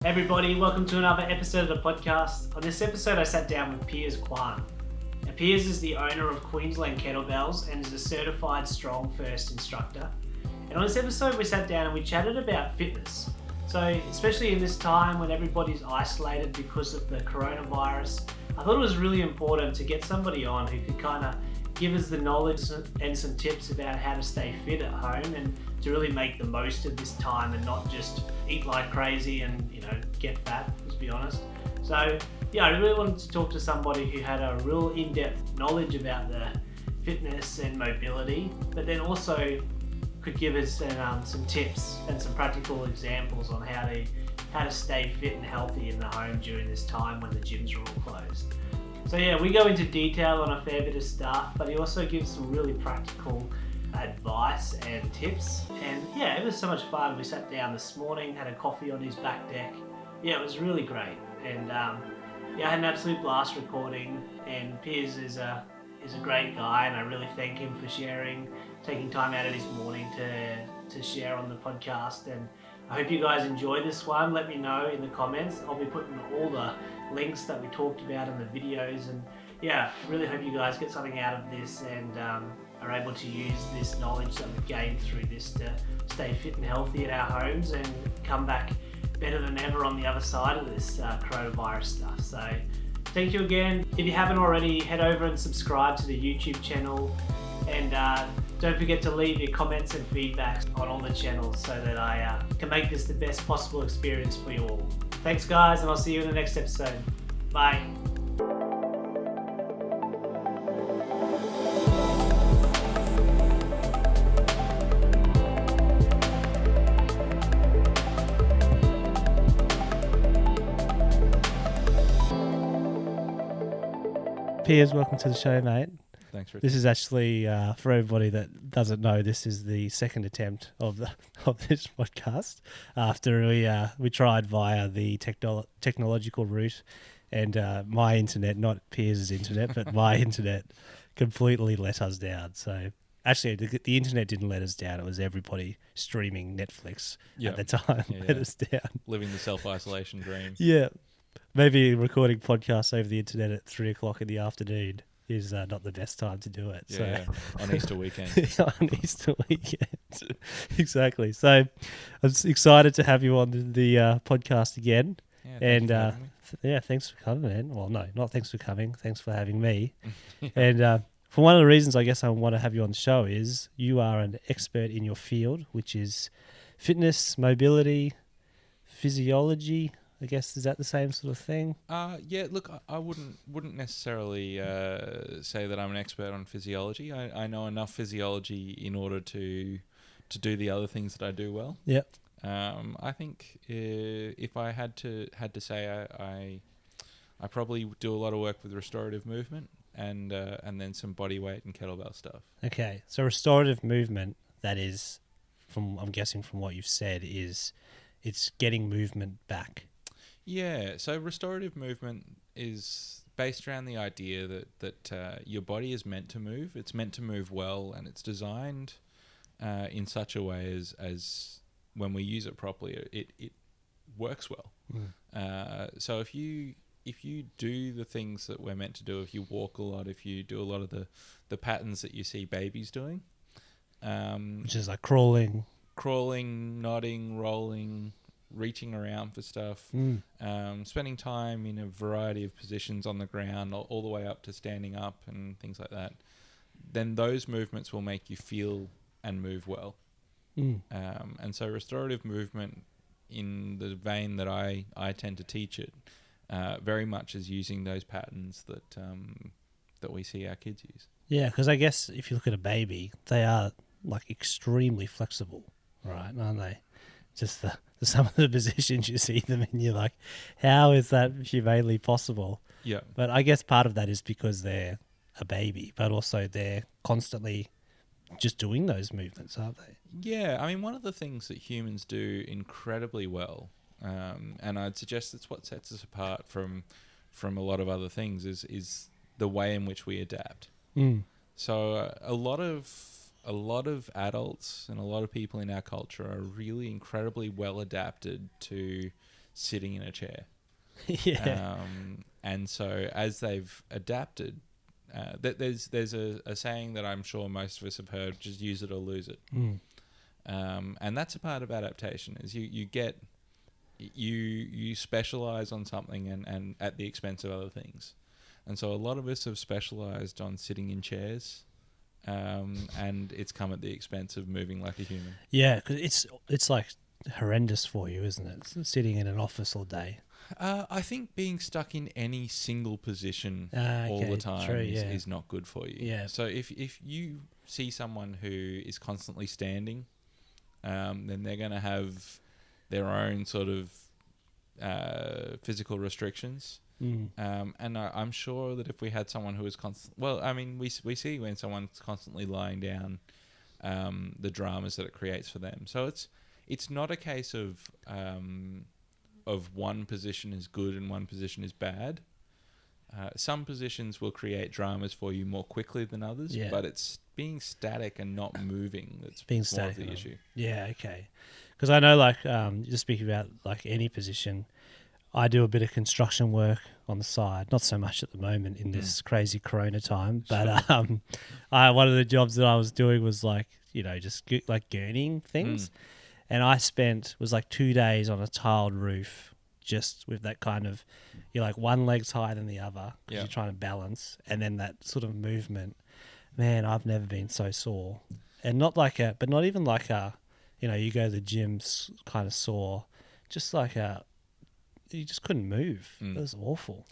Hey everybody, welcome to another episode of the podcast. On this episode, I sat down with Piers Kwan. Now, Piers is the owner of Queensland Kettlebells and is a certified strong Force Instructor. And on this episode, we sat down and we chatted about fitness. So, especially in this time when everybody's isolated because of the coronavirus, I thought it was really important to get somebody on who could kind of give us the knowledge and some tips about how to stay fit at home and to really make the most of this time and not just eat like crazy and, get fat, let's be honest. So, yeah, I really wanted to talk to somebody who had a real in-depth knowledge about the fitness and mobility, but then also could give us some tips and some practical examples on how to stay fit and healthy in the home during this time when the gyms are all closed. So yeah, we go into detail on a fair bit of stuff, but he also gives some really practical advice and tips. And yeah, it was so much fun. We sat down this morning, had a coffee on his back deck. Yeah, it was really great. And I had an absolute blast recording. And Piers is a great guy, and I really thank him for taking time out of his morning to share on the podcast. And I hope you guys enjoy this one. Let me know in the comments. I'll be putting all the links that we talked about in the videos, and yeah, really hope you guys get something out of this and are able to use this knowledge that we've gained through this to stay fit and healthy at our homes and come back better than ever on the other side of this coronavirus stuff. So thank you again. If you haven't already, head over and subscribe to the YouTube channel, and don't forget to leave your comments and feedback on all the channels so that I can make this the best possible experience for you all. Thanks guys, and I'll see you in the next episode. Bye. Piers, welcome to the show, mate. Thanks, Richard. This is actually, for everybody that doesn't know, this is the second attempt of this podcast after we tried via the technological route, and my internet, not Piers' internet, but my internet completely let us down. So actually, the internet didn't let us down. It was everybody streaming Netflix at the time let us down. Living the self-isolation dream. Yeah. Maybe recording podcasts over the internet at 3:00 in the afternoon is not the best time to do it. Yeah, on Easter weekend. On Easter weekend. Exactly. So I'm excited to have you on the podcast again. Yeah, thanks for coming, man. Well, no, not thanks for coming. Thanks for having me. And for one of the reasons I guess I want to have you on the show is you are an expert in your field, which is fitness, mobility, physiology. I guess, is that the same sort of thing? Yeah, look, I wouldn't necessarily say that I'm an expert on physiology. I know enough physiology in order to do the other things that I do well. Yeah. I think if I had to say, I probably do a lot of work with restorative movement and then some body weight and kettlebell stuff. Okay, so restorative movement, that is, I'm guessing from what you've said, is it's getting movement back. Yeah, so restorative movement is based around the idea that your body is meant to move. It's meant to move well, and it's designed in such a way as when we use it properly, it works well. So if you do the things that we're meant to do, if you walk a lot, if you do a lot of the patterns that you see babies doing, which is like crawling, nodding, rolling, reaching around for stuff, spending time in a variety of positions on the ground, all the way up to standing up and things like that, then those movements will make you feel and move well. And so restorative movement, in the vein that I tend to teach it, very much is using those patterns that we see our kids use. Yeah, because I guess if you look at a baby, they are like extremely flexible, right? Aren't they? Just some of the positions you see them in, you're like, how is that humanly possible? Yeah. But I guess part of that is because they're a baby, but also they're constantly just doing those movements, aren't they? Yeah. I mean, one of the things that humans do incredibly well, and I'd suggest that's what sets us apart from a lot of other things, is the way in which we adapt. So a lot of adults and a lot of people in our culture are really incredibly well adapted to sitting in a chair. Yeah. And so as they've adapted, there's a saying that I'm sure most of us have heard: just use it or lose it. And that's a part of adaptation, is you specialize on something and at the expense of other things. And so a lot of us have specialized on sitting in chairs, and it's come at the expense of moving like a human. Yeah, 'cause it's like horrendous for you, isn't it? Sitting in an office all day. I think being stuck in any single position all Okay, the time true, is not good for you. Yeah. So if you see someone who is constantly standing, then they're going to have their own sort of physical restrictions. And I'm sure that if we had someone who was we see when someone's constantly lying down, the dramas that it creates for them. So it's not a case of one position is good and one position is bad. Some positions will create dramas for you more quickly than others, but it's being static and not moving that's more of the issue. Yeah, okay. Because I know, like, just speaking about like any position, I do a bit of construction work on the side. Not so much at the moment in this crazy Corona time, but one of the jobs that I was doing was like, just like gurneying things, and I was like 2 days on a tiled roof, just with that kind of, you're like one leg's higher than the other because you're trying to balance, and then that sort of movement. Man, I've never been so sore, and not even like you go to the gym kind of sore, just like you just couldn't move. It was awful.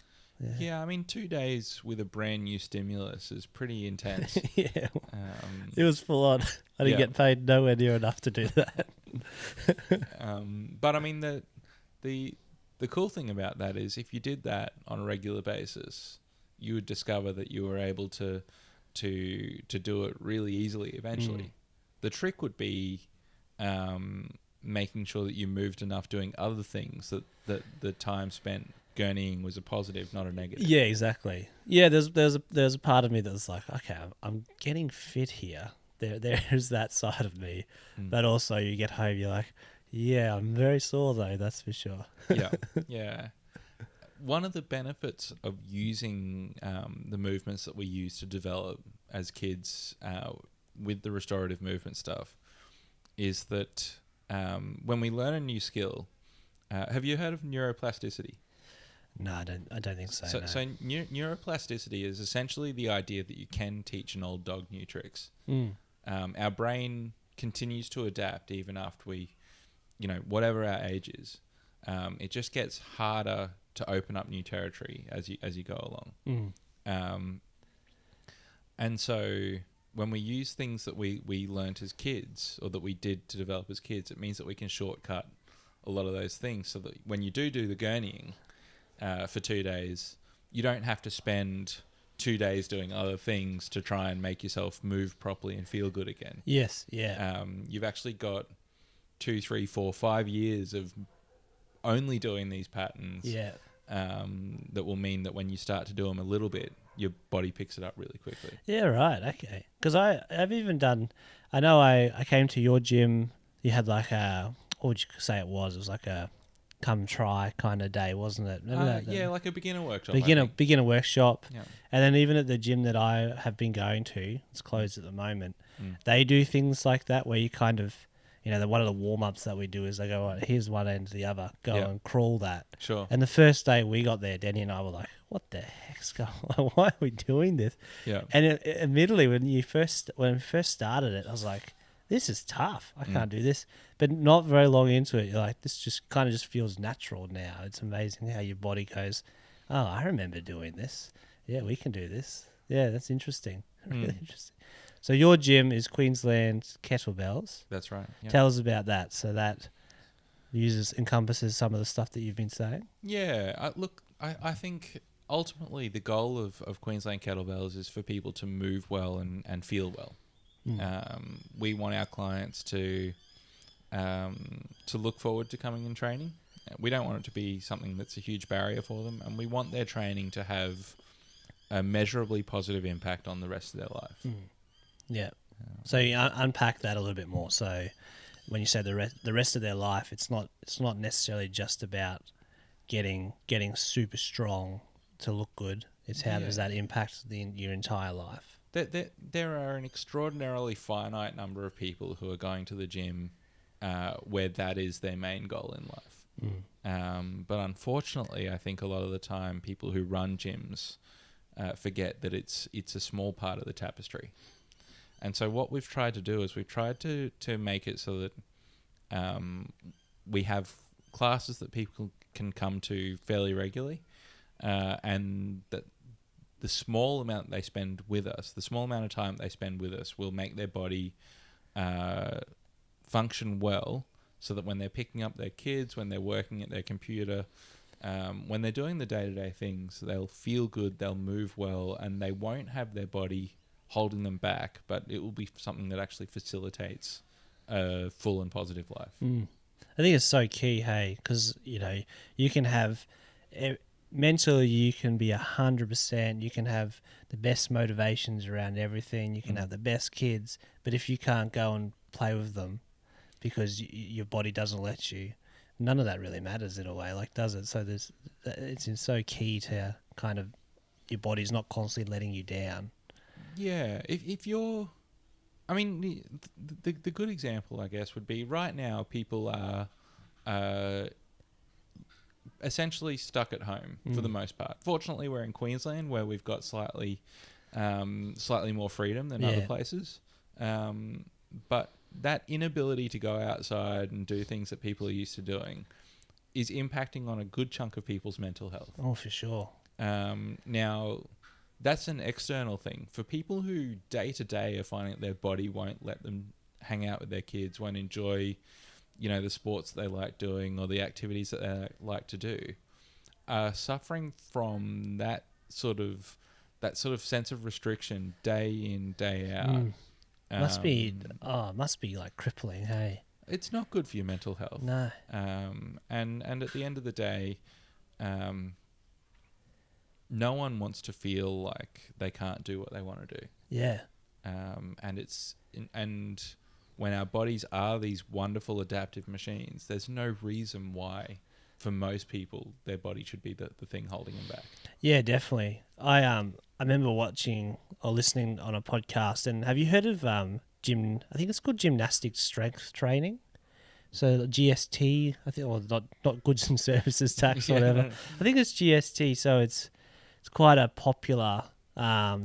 Yeah, I mean, 2 days with a brand new stimulus is pretty intense. Yeah, it was full on. I didn't get paid nowhere near enough to do that. But I mean, the cool thing about that is if you did that on a regular basis, you would discover that you were able to do it really easily eventually. The trick would be making sure that you moved enough doing other things that the time spent gurneying was a positive, not a negative. Yeah, exactly. Yeah, there's a part of me that's like, okay, I'm getting fit here. There's that side of me, but also you get home, you're like, yeah, I'm very sore though, that's for sure. Yeah. One of the benefits of using the movements that we use to develop as kids with the restorative movement stuff is that when we learn a new skill, have you heard of neuroplasticity? No, I don't think so. So, no. so neuroplasticity is essentially the idea that you can teach an old dog new tricks. Our brain continues to adapt even after we, whatever our age is. It just gets harder to open up new territory as you go along. And so when we use things that we learnt as kids or that we did to develop as kids, it means that we can shortcut a lot of those things so that when you do the gurneying for 2 days, you don't have to spend 2 days doing other things to try and make yourself move properly and feel good again. Yes, yeah. You've actually got 2, 3, 4, 5 years of only doing these patterns. Yeah. That will mean that when you start to do them a little bit, your body picks it up really quickly. Yeah, right. Okay. Because I've even done, I know I came to your gym, you had like what would you say it was? It was like a come try kind of day, wasn't it? Remember that? Yeah, like a beginner workshop. Beginner workshop. Yeah. And then even at the gym that I have been going to, it's closed at the moment, they do things like that where you kind of, one of the warm-ups that we do is they go, all right, here's one end to the other, go and crawl that. Sure. And the first day we got there, Danny and I were like, what the heck's going on? Why are we doing this? Yeah. And admittedly, when we first started it, I was like, this is tough. I can't do this. But not very long into it, you're like, this just kind of just feels natural now. It's amazing how your body goes, oh, I remember doing this. Yeah, we can do this. Yeah, that's interesting. Really interesting. So your gym is Queensland Kettlebells. That's right. Yeah. Tell us about that. So that encompasses some of the stuff that you've been saying. Yeah. I think ultimately the goal of Queensland Kettlebells is for people to move well and feel well. We want our clients to look forward to coming and training. We don't want it to be something that's a huge barrier for them, and we want their training to have a measurably positive impact on the rest of their life. Yeah. So you unpack that a little bit more. So when you say the rest of their life, it's not necessarily just about getting super strong to look good. It's how does that impact your entire life? There are an extraordinarily finite number of people who are going to the gym where that is their main goal in life. But unfortunately, I think a lot of the time people who run gyms forget that it's a small part of the tapestry. And so what we've tried to do is we've tried to make it so that we have classes that people can come to fairly regularly, and that the small amount they spend with us, the small amount of time they spend with us will make their body function well, so that when they're picking up their kids, when they're working at their computer, when they're doing the day-to-day things, they'll feel good, they'll move well, and they won't have their body holding them back, but it will be something that actually facilitates a full and positive life. I think it's so key, hey, because, you can have... mentally, you can be 100%. You can have the best motivations around everything. You can have the best kids, but if you can't go and play with them because your body doesn't let you, none of that really matters in a way, does it? So it's so key to kind of your body's not constantly letting you down. Yeah, if you're, I mean, the good example, I guess, would be right now people are essentially stuck at home for the most part. Fortunately, we're in Queensland where we've got slightly more freedom than other places. But that inability to go outside and do things that people are used to doing is impacting on a good chunk of people's mental health. Oh, for sure. Now, that's an external thing. For people who day to day are finding that their body won't let them hang out with their kids, won't enjoy the sports they like doing or the activities that they like to do, are suffering from that sort of sense of restriction day in, day out. Must be crippling, hey? It's not good for your mental health. No. And at the end of the day, no one wants to feel like they can't do what they want to do. Yeah. And when our bodies are these wonderful adaptive machines, there's no reason why, for most people, their body should be the thing holding them back. Yeah, definitely. I remember watching or listening on a podcast, and have you heard of I think it's called gymnastic strength training. So GST, I think, or not goods and services tax or whatever. I think it's GST. So it's quite a popular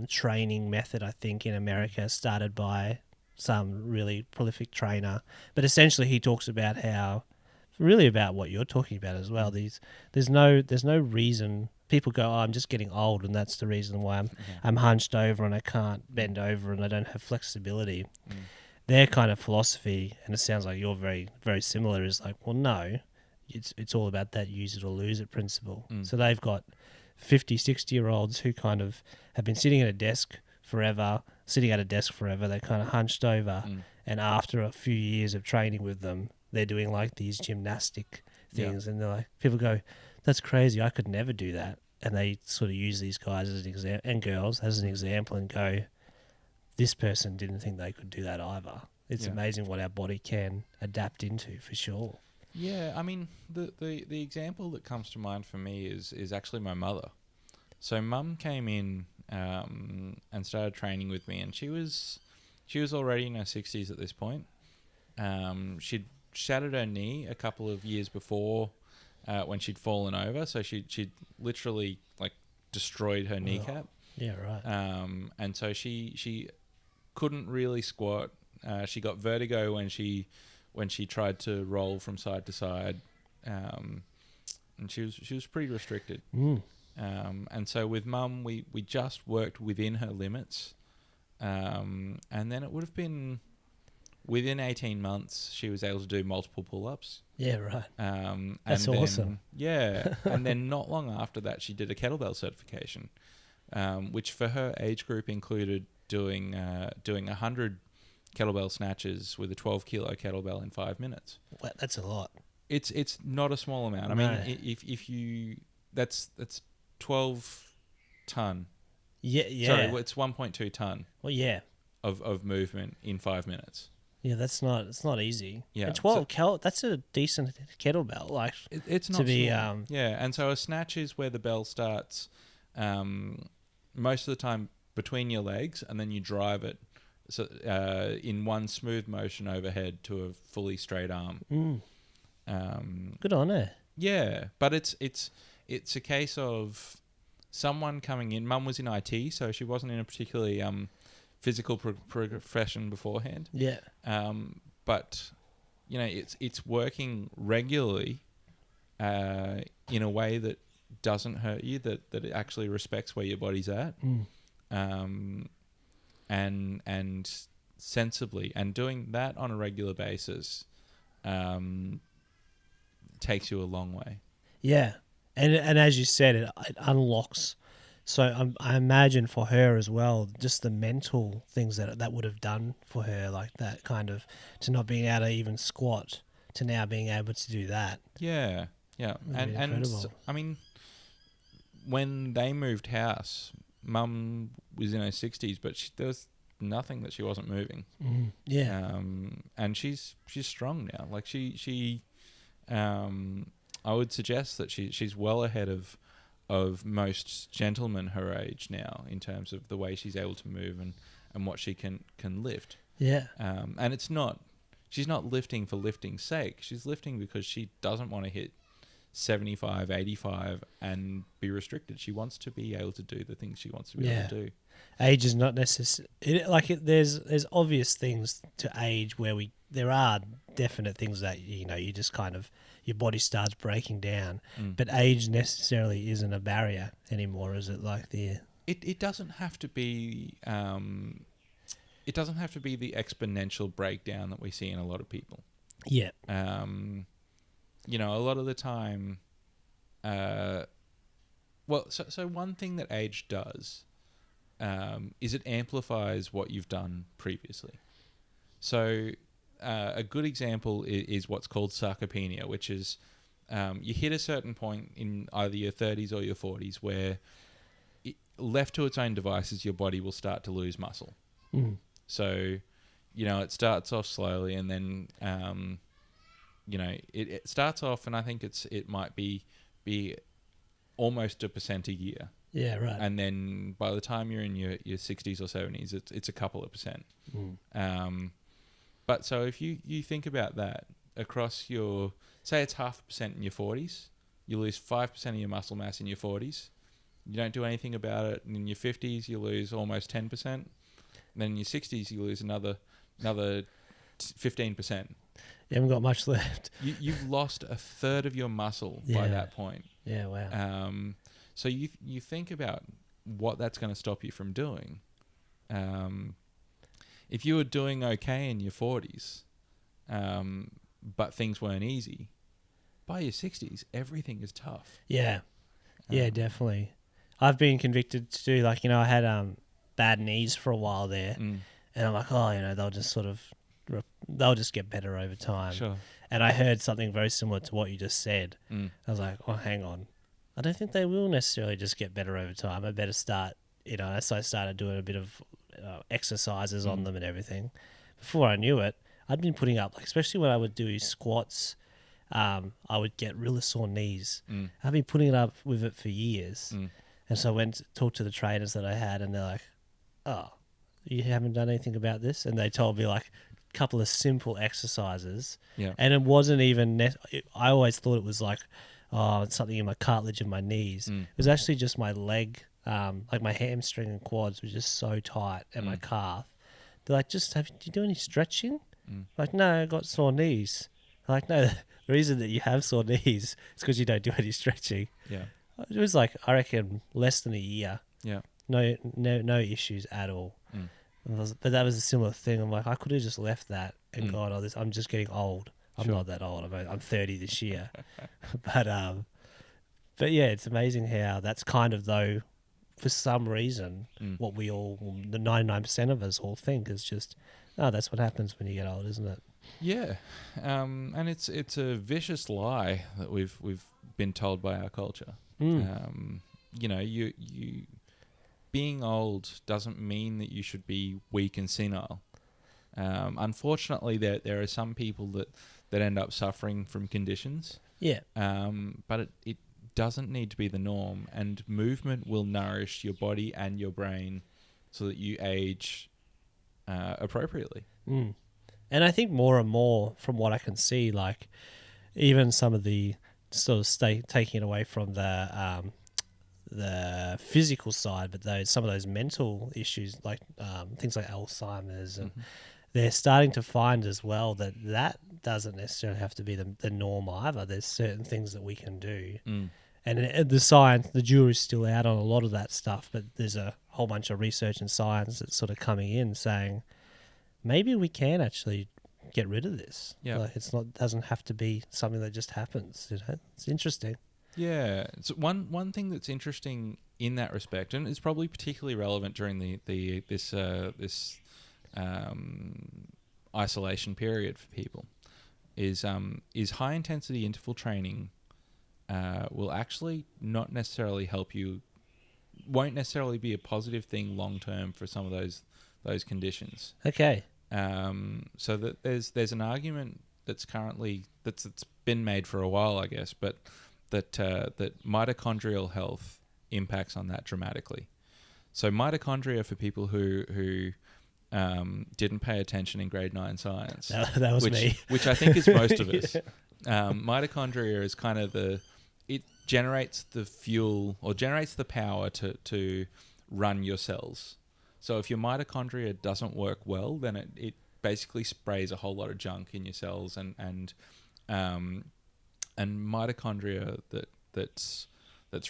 training method, I think, in America, started by some really prolific trainer. But essentially he talks about how, really about what you're talking about as well. There's no reason people go, I'm just getting old and that's the reason why I'm hunched over and I can't bend over and I don't have flexibility. Their kind of philosophy, and it sounds like you're very, very similar, is like, well, no, it's all about that use it or lose it principle. So they've got 50, 60-year-olds who kind of have been sitting at a desk forever. They're kind of hunched over, and after a few years of training with them, they're doing like these gymnastic things, and they're like, people go, that's crazy, I could never do that. And they sort of use these guys as an example, and girls as an example, and go, this person didn't think they could do that either. It's amazing what our body can adapt into, for sure. Yeah, I mean, the example that comes to mind for me is actually my mother. So Mum came in and started training with me, and she was already in her 60s at this point. She'd shattered her knee a couple of years before when she'd fallen over, so she'd literally destroyed her kneecap. Yeah, right. And so she couldn't really squat. She got vertigo when she tried to roll from side to side, and she was pretty restricted. And so with Mum, we just worked within her limits, and then it would have been within 18 months she was able to do multiple pull-ups. Yeah, right. That's and awesome. Yeah, and then not long after that she did a kettlebell certification, which for her age group included doing 100 kettlebell snatches with a 12-kilo kettlebell in 5 minutes. Well, that's a lot. It's not a small amount. I mean, if you that's 12 ton. Yeah. Sorry, it's 1.2 ton. Well, yeah. Of movement in 5 minutes. Yeah, it's not easy. Yeah, And 12 that's a decent kettlebell. Like it's not to be small. Yeah, and so a snatch is where the bell starts most of the time between your legs, and then you drive it in one smooth motion overhead to a fully straight arm. Good on her. Yeah, but it's a case of someone coming in. Mum was in IT, so she wasn't in a particularly physical profession beforehand. Yeah. But you know, it's working regularly in a way that doesn't hurt you, that it actually respects where your body's at, and sensibly, and doing that on a regular basis takes you a long way. Yeah, and as you said, it unlocks. So I imagine for her as well, just the mental things that would have done for her, like that kind of, to not being able to even squat, to now being able to do that. Yeah, yeah, and incredible. I mean, when they moved house, Mum was in her 60s, but there was nothing that she wasn't moving. Yeah, and she's strong now. Like she I would suggest that she's well ahead of most gentlemen her age now in terms of the way she's able to move and what she can lift. yeah, And she's not lifting for lifting's sake. She's lifting because she doesn't want to hit 75, 85 and be restricted. She wants to be able to do the things she wants to be able to do. Age is not necessary. There's obvious things to age where there are definite things that you just kind of, your body starts breaking down, but age necessarily isn't a barrier anymore, is it? Like it doesn't have to be it doesn't have to be the exponential breakdown that we see in a lot of people. Yeah. A lot of the time, so one thing that age does is it amplifies what you've done previously. So a good example is what's called sarcopenia, which is you hit a certain point in either your 30s or your 40s where left to its own devices, your body will start to lose muscle. So, it starts off slowly, and then, it starts off, and I think it might be almost 1% a year. Yeah, right. And then by the time you're in your 60s or 70s, it's a couple of percent. But so if you think about that across say it's 0.5% in your 40s, you lose 5% of your muscle mass in your 40s. You don't do anything about it. And in your 50s, you lose almost 10%. And then in your 60s, you lose another 15%. You haven't got much left. You've lost a third of your muscle by that point. Yeah, wow. So you think about what that's going to stop you from doing. If you were doing okay in your 40s, but things weren't easy, by your 60s, everything is tough. Yeah. Yeah, definitely. I've been convicted to do, I had bad knees for a while there, and I'm like, they'll just they'll just get better over time. Sure. And I heard something very similar to what you just said. I was like, oh, hang on. I don't think they will necessarily just get better over time. I better start, so I started doing a bit of exercises on them and everything. Before I knew it, I'd been putting up, especially when I would do squats, I would get really sore knees. I've been putting it up with it for years. And so I went to talk to the trainers that I had, and they're like, oh, you haven't done anything about this? And they told me a couple of simple exercises. Yeah. And it wasn't even, I always thought it was it's something in my cartilage of my knees. It was actually just my leg, my hamstring and quads were just so tight, and my calf. They're like, do you do any stretching? Like, no, I got sore knees. I'm like, no, the reason that you have sore knees is because you don't do any stretching. Yeah. It was I reckon, less than a year. Yeah. No issues at all. But that was a similar thing. I'm like, I could have just left that and gone, I'm just getting old. I'm not that old. I'm 30 this year. But yeah, it's amazing how that's kind of, though, for some reason, what the 99% of us all think is just, that's what happens when you get old, isn't it? Yeah. And it's a vicious lie that we've been told by our culture. You being old doesn't mean that you should be weak and senile. Unfortunately, there are some people that end up suffering from conditions. Yeah. But it doesn't need to be the norm, and movement will nourish your body and your brain so that you age appropriately. Mm. And I think more and more, from what I can see, like even some of the sort of taking it away from the physical side, but some of those mental issues, like things like Alzheimer's, and they're starting to find as well that doesn't necessarily have to be the norm either. There's certain things that we can do. And the science, the jury's still out on a lot of that stuff, but there's a whole bunch of research and science that's sort of coming in saying maybe we can actually get rid of this. Yeah, like doesn't have to be something that just happens. It's interesting. Yeah, so one thing that's interesting in that respect, and it's probably particularly relevant during this isolation period for people, is high intensity interval training will actually not necessarily help you, won't necessarily be a positive thing long term for some of those conditions. Okay. So that there's an argument that's been made for a while, I guess, but that mitochondrial health impacts on that dramatically. So mitochondria, for people who didn't pay attention in grade 9 science, that was me, which I think is most of us. Yeah. Mitochondria is kind of it generates the fuel or generates the power to run your cells. So if your mitochondria doesn't work well, then it basically sprays a whole lot of junk in your cells, and mitochondria that's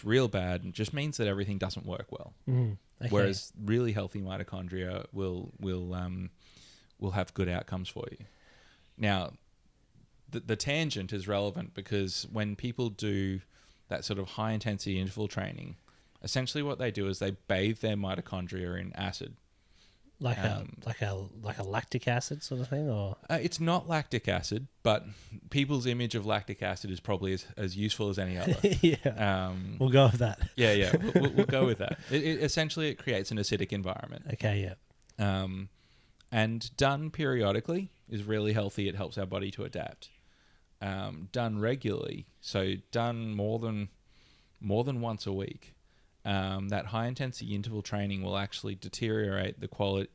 real bad and just means that everything doesn't work well. Okay. Whereas really healthy mitochondria will have good outcomes for you. Now, the tangent is relevant because when people do that sort of high intensity interval training, essentially what they do is they bathe their mitochondria in acid. Like a lactic acid sort of thing, or it's not lactic acid, but people's image of lactic acid is probably as useful as any other. Yeah, we'll go with that. Yeah, we'll go with that. Essentially, it creates an acidic environment. Okay, yeah. And done periodically is really healthy. It helps our body to adapt. Done regularly, so done more than once a week. That high intensity interval training will actually deteriorate the quality.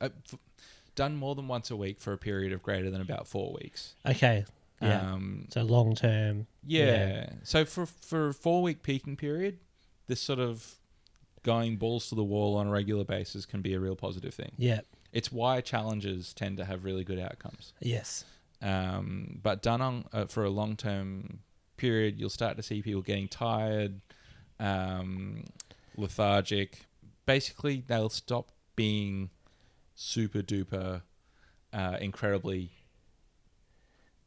Done more than once a week for a period of greater than about 4 weeks. Okay. Yeah. So long term. Yeah. So for a 4-week peaking period, this sort of going balls to the wall on a regular basis can be a real positive thing. Yeah. It's why challenges tend to have really good outcomes. Yes. But done on for a long term period, you'll start to see people getting tired, lethargic. Basically, they'll stop being super duper incredibly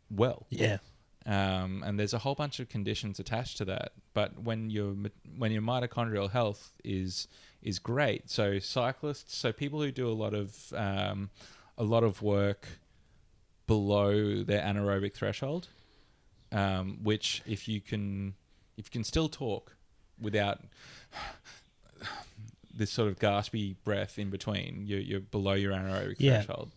well. Yeah. And there's a whole bunch of conditions attached to that. But when your mitochondrial health is great, so cyclists, so people who do a lot of work below their anaerobic threshold, which if you can still talk without this sort of gaspy breath in between, you're below your anaerobic threshold.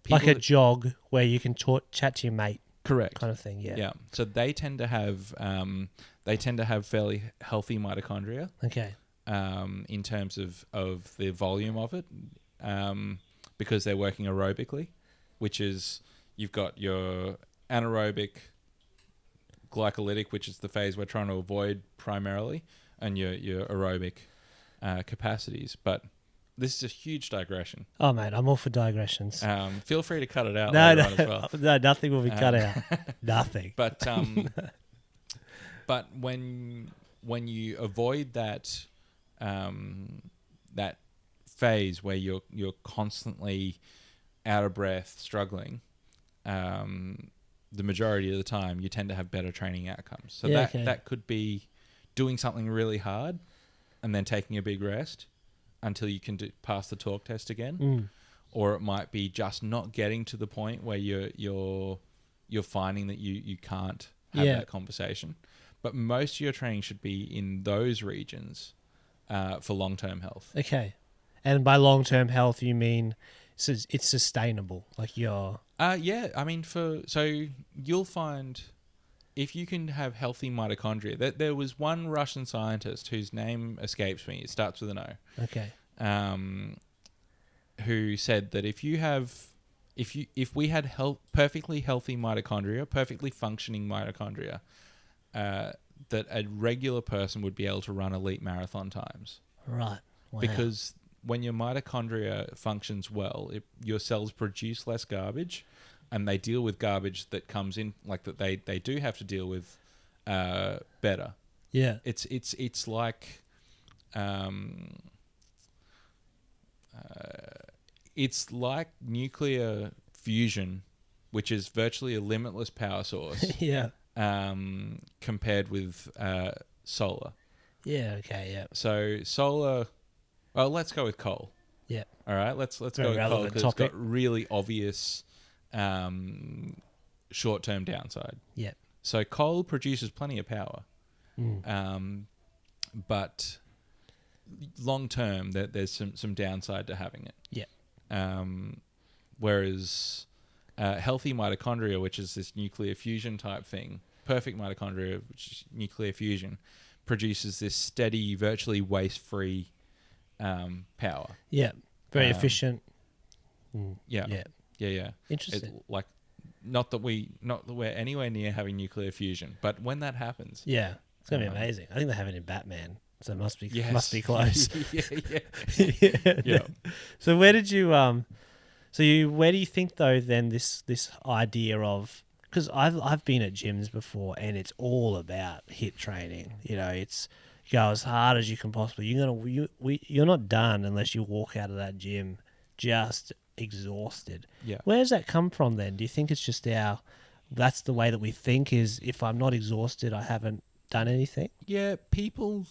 Like a jog where you can chat to your mate. Correct. Kind of thing, yeah. Yeah. So they tend to have fairly healthy mitochondria. Okay. In terms of the volume of it, because they're working aerobically, which is you've got your anaerobic glycolytic, which is the phase we're trying to avoid primarily, and your aerobic capacities. But this is a huge digression. Oh, mate, I'm all for digressions. Feel free to cut it out later on as well. No, nothing will be cut out. Nothing. But when you avoid that that phase where you're constantly out of breath, struggling, the majority of the time you tend to have better training outcomes. So that could be doing something really hard and then taking a big rest until you can pass the talk test again, or it might be just not getting to the point where you're finding that you can't have that conversation. But most of your training should be in those regions for long-term health. Okay. And by long-term health, you mean so it's sustainable. Like you're Yeah, I mean, so you'll find if you can have healthy mitochondria. There was one Russian scientist whose name escapes me. It starts with an O. okay. Who said that if we had perfectly healthy mitochondria, perfectly functioning mitochondria, that a regular person would be able to run elite marathon times. Right. Wow. Because when your mitochondria functions well, your cells produce less garbage, and they deal with garbage that comes in, like that they do have to deal with better. Yeah. It's like it's like nuclear fusion, which is virtually a limitless power source. Yeah. Compared with solar. Yeah. Okay. Yeah. So solar. Well, let's go with coal. Yeah. All right. Let's go Very with coal relevant because it's topic. got really obvious short-term downside. Yeah. So coal produces plenty of power, Mm. but long-term, there's some downside to having it. Yeah. Whereas healthy mitochondria, which is this nuclear fusion type thing, perfect mitochondria, which is nuclear fusion, produces this steady, virtually waste-free power. Yeah. Very efficient. Yeah. Yeah. Yeah. Interesting. Not that we're anywhere near having nuclear fusion, but when that happens, Yeah. It's gonna be amazing. I think they have it in Batman, so it must be yes. must be close. yeah. Yeah. So where did you where do you think though then this idea of, because I've been at gyms before and it's all about HIIT training. You know, it's go as hard as you can possibly. You're not done unless you walk out of that gym just exhausted. Yeah. Where does that come from then? Do you think it's just that's the way that we think, is if I'm not exhausted, I haven't done anything? Yeah, people.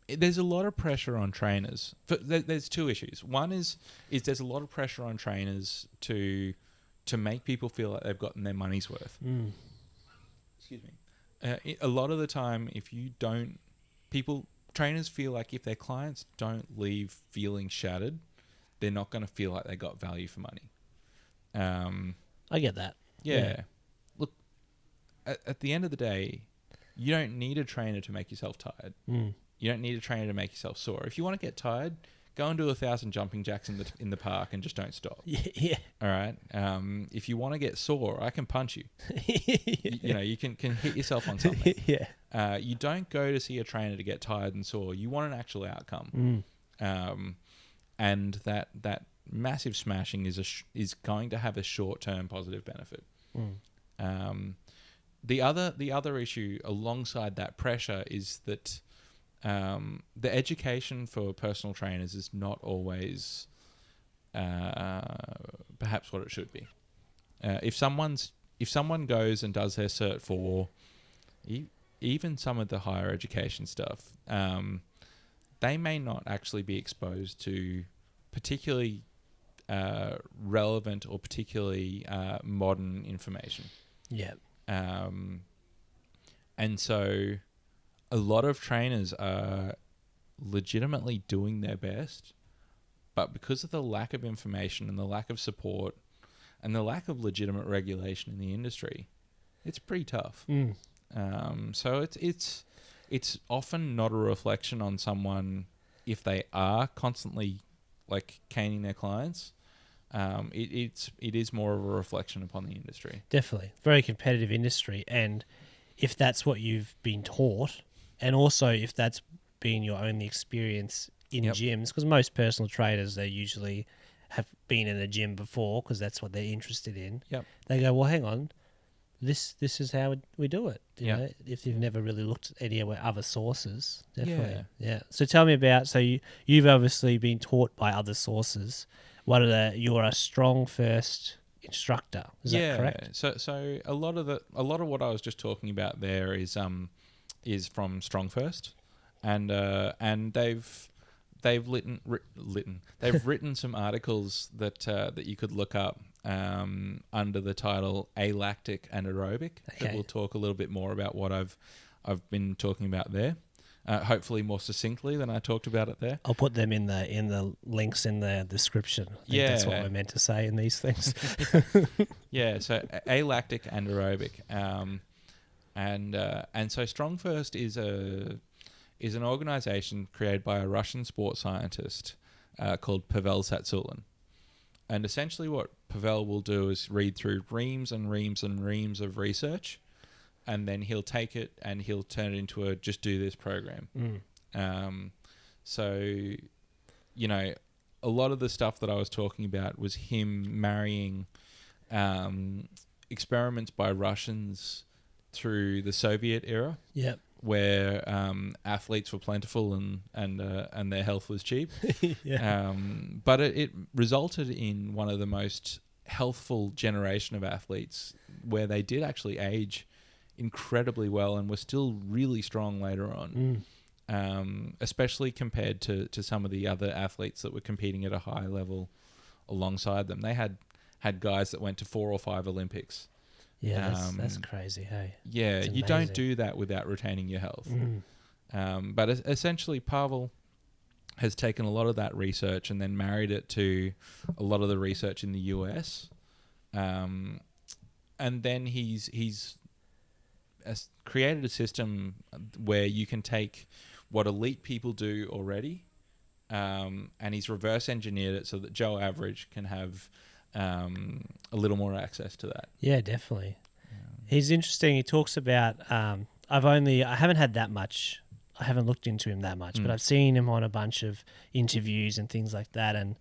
There's a lot of pressure on trainers. There's two issues. One is there's a lot of pressure on trainers to make people feel like they've gotten their money's worth. Mm. Excuse me. A lot of the time, if you don't, trainers feel like if their clients don't leave feeling shattered, they're not going to feel like they got value for money. I get that. Yeah. Look, at the end of the day, you don't need a trainer to make yourself tired. Mm. You don't need a trainer to make yourself sore. If you want to get tired, go and do 1,000 jumping jacks in the park and just don't stop. Yeah. All right. If you want to get sore, I can punch you. You can hit yourself on something. Yeah. You don't go to see a trainer to get tired and sore. You want an actual outcome. And that massive smashing is going to have a short-term positive benefit. The other issue alongside that pressure is that the education for personal trainers is not always perhaps what it should be. If someone goes and does their Cert 4, even some of the higher education stuff, they may not actually be exposed to particularly relevant or particularly modern information. Yeah. And so a lot of trainers are legitimately doing their best, but because of the lack of information and the lack of support and the lack of legitimate regulation in the industry, it's pretty tough. So it's often not a reflection on someone if they are constantly like caning their clients. It is more of a reflection upon the industry. Definitely. Very competitive industry. And if that's what you've been taught, and also if that's been your only experience in gyms, because most personal trainers, they usually have been in a gym before because that's what they're interested in. They go, well, hang on, this is how we do it. You know, if you've never really looked at any other sources, definitely. Yeah. So tell me about, you've obviously been taught by other sources. You're a Strong First instructor. Is that correct? So a lot of what I was just talking about there is from Strong First, and they've written some articles that you could look up under the title Alactic and Aerobic. Okay. That will talk a little bit more about what I've been talking about there. hopefully more succinctly than I talked about it there. I'll put them in the links in the description. I think that's what we're meant to say in these things. Yeah, so alactic and aerobic, and so Strong First is an organization created by a Russian sports scientist called Pavel Tsatsouline. And essentially what Pavel will do is read through reams and reams and reams of research, and then he'll take it and he'll turn it into a just do this program. So, you know, a lot of the stuff that I was talking about was him marrying experiments by Russians through the Soviet era. Yep. Where athletes were plentiful and their health was cheap. Yeah. But it resulted in one of the most healthful generation of athletes where they did actually age incredibly well and were still really strong later on, especially compared to some of the other athletes that were competing at a high level alongside them. They had guys that went to 4 or 5 Olympics. Yeah, that's crazy, hey? Yeah, you don't do that without retaining your health. But essentially, Pavel has taken a lot of that research and then married it to a lot of the research in the US. And then he's created a system where you can take what elite people do already, and he's reverse engineered it so that Joe Average can have a little more access to that. Yeah, definitely. He's interesting. He talks about, I haven't had that much, I haven't looked into him that much, but I've seen him on a bunch of interviews and things like that. And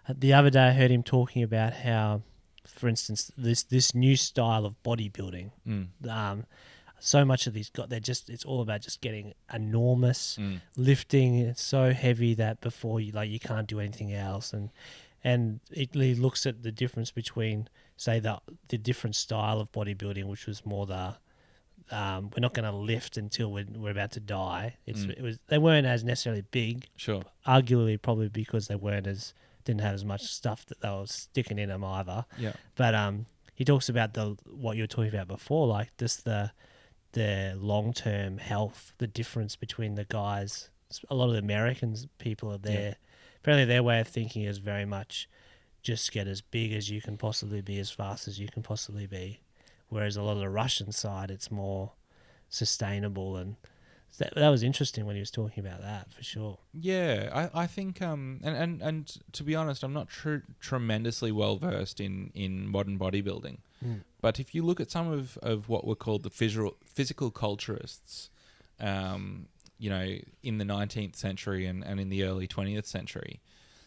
the other day I heard him talking about how, for instance, this new style of bodybuilding, so much of these it's all about just getting enormous lifting. It's so heavy that before you can't do anything else. And it looks at the difference between, say, the different style of bodybuilding, which was more the we're not going to lift until we're about to die. They weren't as necessarily big. Sure. Arguably, probably because they didn't have as much stuff that they were sticking in them either. Yeah. But he talks about what you were talking about before, like just the long-term health, the difference between the guys. A lot of the Americans people are there. Yeah. Apparently their way of thinking is very much just get as big as you can possibly be, as fast as you can possibly be. Whereas a lot of the Russian side, it's more sustainable. And that was interesting when he was talking about that, for sure. Yeah, I think, and to be honest, I'm not tremendously well-versed in modern bodybuilding. But if you look at some of what were called the physical culturists, you know, in the 19th century and in the early 20th century,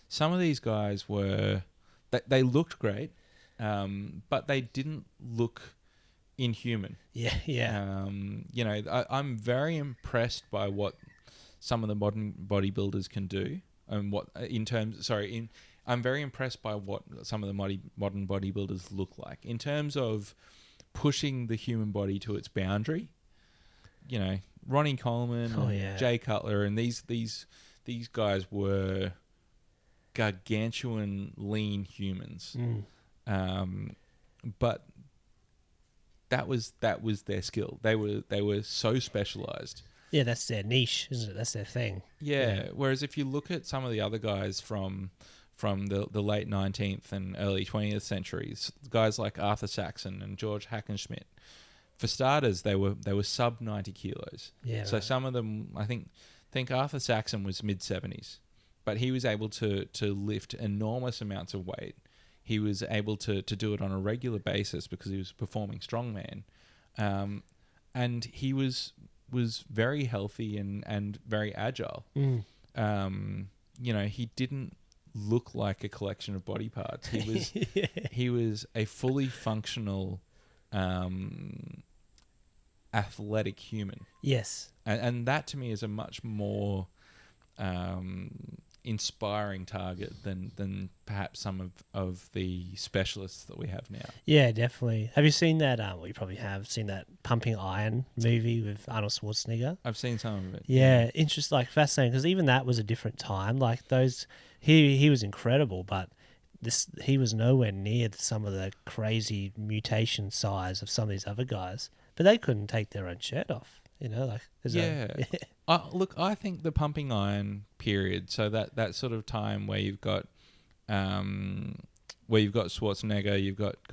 some of these guys they looked great, but they didn't look inhuman. Yeah. You know, I'm very impressed by what some of the modern bodybuilders can do, and I'm very impressed by what some of the modern bodybuilders look like in terms of pushing the human body to its boundary. You know, Ronnie Coleman, Jay Cutler, and these guys were gargantuan, lean humans. But that was their skill. They were so specialized. Yeah, that's their niche, isn't it? That's their thing. Yeah. Whereas if you look at some of the other guys from the late 19th and early 20th centuries, guys like Arthur Saxon and George Hackenschmidt, for starters, they were sub 90 kilos. Yeah. So some of them, I think Arthur Saxon was mid 70s, but he was able to lift enormous amounts of weight. He was able to do it on a regular basis because he was performing strongman, and he was very healthy and very agile. You know, he didn't look like a collection of body parts. He was a fully functional, athletic human. Yes. And that to me is a much more inspiring target than perhaps some of the specialists that we have now. Yeah, definitely. Have you seen that? Well, you probably have seen that Pumping Iron movie with Arnold Schwarzenegger. I've seen some of it. Yeah, interesting, like fascinating, because even that was a different time. Like those, he was incredible, but he was nowhere near some of the crazy mutation size of some of these other guys. But they couldn't take their own shirt off. You know, like there's Look, I think the pumping iron period, so that sort of time where you've got Schwarzenegger, you've got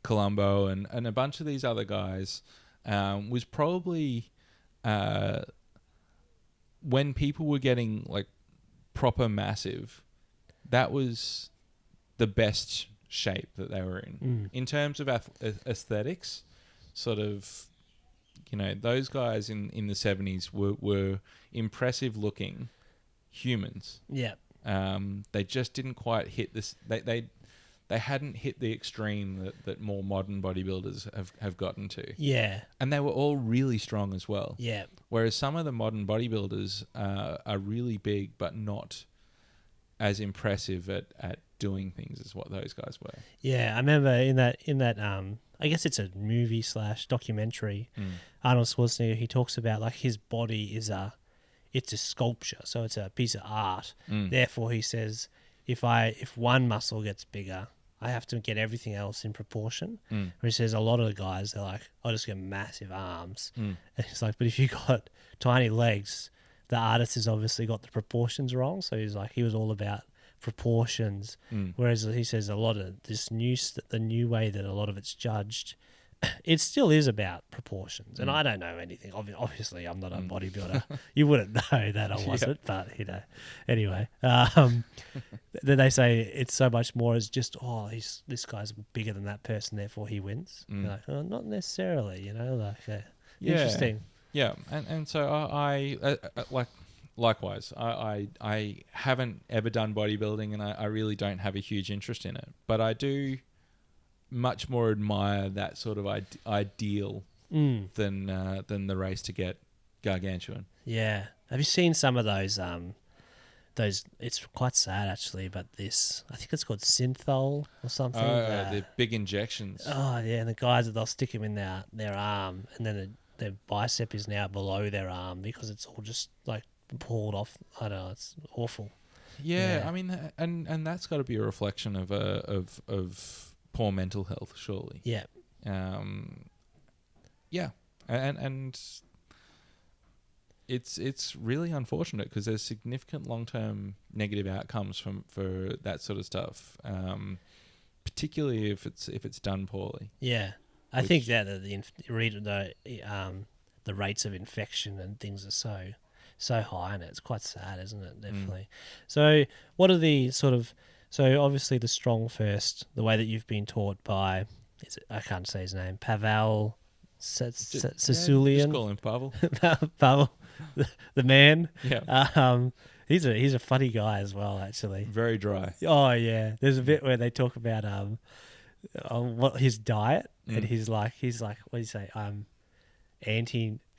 Colombo and a bunch of these other guys, was probably when people were getting like proper massive, that was the best shape that they were in terms of aesthetics. Sort of, you know, those guys in the 70s were impressive looking humans. Yeah. They just didn't quite hit this. They hadn't hit the extreme that more modern bodybuilders have gotten to. Yeah. And they were all really strong as well. Yeah. Whereas some of the modern bodybuilders are really big, but not as impressive at doing things as what those guys were. Yeah, I remember in that I guess it's a movie / documentary. Arnold Schwarzenegger, he talks about like his body is it's a sculpture, so it's a piece of art. Therefore, he says if one muscle gets bigger, I have to get everything else in proportion. Where he says a lot of the guys, they're like, I just get massive arms. And it's like, but if you got tiny legs, the artist has obviously got the proportions wrong. So he's like, he was all about proportions. Whereas he says a lot of this the new way that a lot of it's judged, it still is about proportions. And I don't know anything. Obviously, I'm not a bodybuilder. You wouldn't know that I wasn't, but you know. Anyway, then they say it's so much more as just, this guy's bigger than that person, therefore he wins. Like, oh, not necessarily, you know, like interesting. Yeah, and so I likewise, I haven't ever done bodybuilding, and I really don't have a huge interest in it. But I do much more admire that sort of ideal than the race to get gargantuan. Yeah. Have you seen some of those? It's quite sad actually, but I think it's called synthol or something. The big injections. Oh yeah, and the guys they'll stick them in their arm, and then their bicep is now below their arm because it's all just like pulled off. I don't know, it's awful. Yeah. I mean, and that's got to be a reflection of poor mental health, surely. Yeah. Yeah, and it's really unfortunate because there's significant long-term negative outcomes for that sort of stuff, particularly if it's done poorly. Yeah, I think that the rates of infection and things are so high, and it's quite sad, isn't it? Definitely. So what are the so obviously the strong first, the way that you've been taught by, I can't say his name, Pavel Tsatsouline. Just call him Pavel. Pavel, the man. Yeah. He's a funny guy as well, actually. Very dry. Oh yeah. There's a bit where they talk about what his diet, and he's like, what do you say?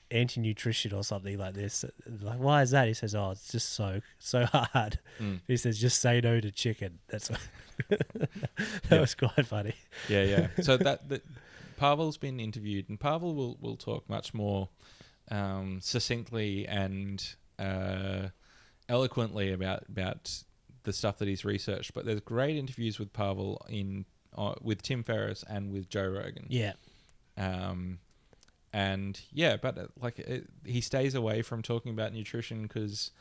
Anti-nutrition or something like this. Like, why is that? He says, it's just so hard. He says, just say no to chicken. That's what that was quite funny. Yeah. So that Pavel's been interviewed, and Pavel will talk much more succinctly and eloquently about the stuff that he's researched. But there's great interviews with Pavel with Tim Ferriss and with Joe Rogan. Yeah. And yeah, but he stays away from talking about nutrition because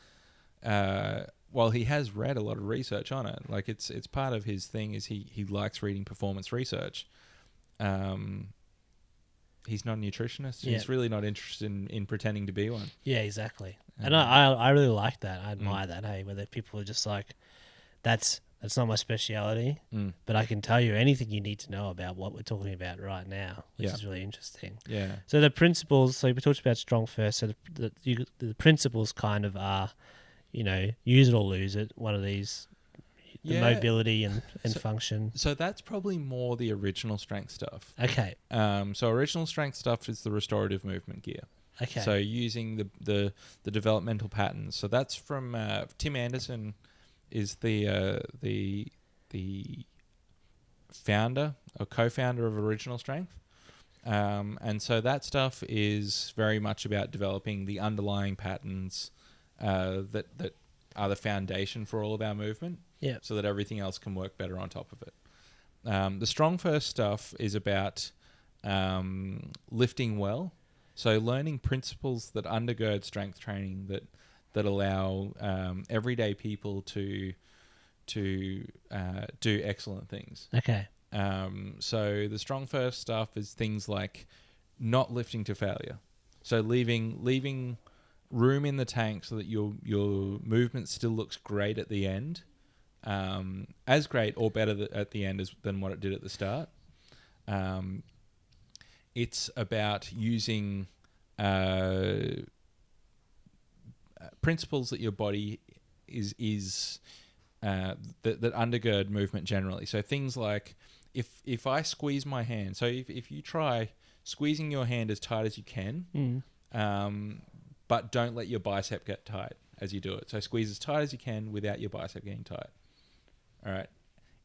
while he has read a lot of research on it, like it's part of his thing is he likes reading performance research. He's not a nutritionist. Yeah. He's really not interested in pretending to be one. Yeah, exactly. And I really like that. I admire that. Hey, where people are just like, that's not my speciality, but I can tell you anything you need to know about what we're talking about right now, which is really interesting. Yeah. So the principles. So we talked about strong first. So the principles kind of are, use it or lose it. One of these. The mobility and function. So that's probably more the original strength stuff. Okay. So original strength stuff is the restorative movement gear. Okay. So using the developmental patterns. So that's from Tim Anderson, is the founder or co-founder of Original Strength. And so that stuff is very much about developing the underlying patterns that are the foundation for all of our movement. Yeah. So that everything else can work better on top of it. The strong first stuff is about lifting well So learning principles that undergird strength training that allow everyday people to do excellent things. Okay. So the strong first stuff is things like not lifting to failure. So leaving room in the tank so that your movement still looks great at the end, as great or better at the end than what it did at the start. It's about using principles that your body is that undergird movement generally. So things like if I squeeze my hand, so if you try squeezing your hand as tight as you can, but don't let your bicep get tight as you do it. So squeeze as tight as you can without your bicep getting tight. All right.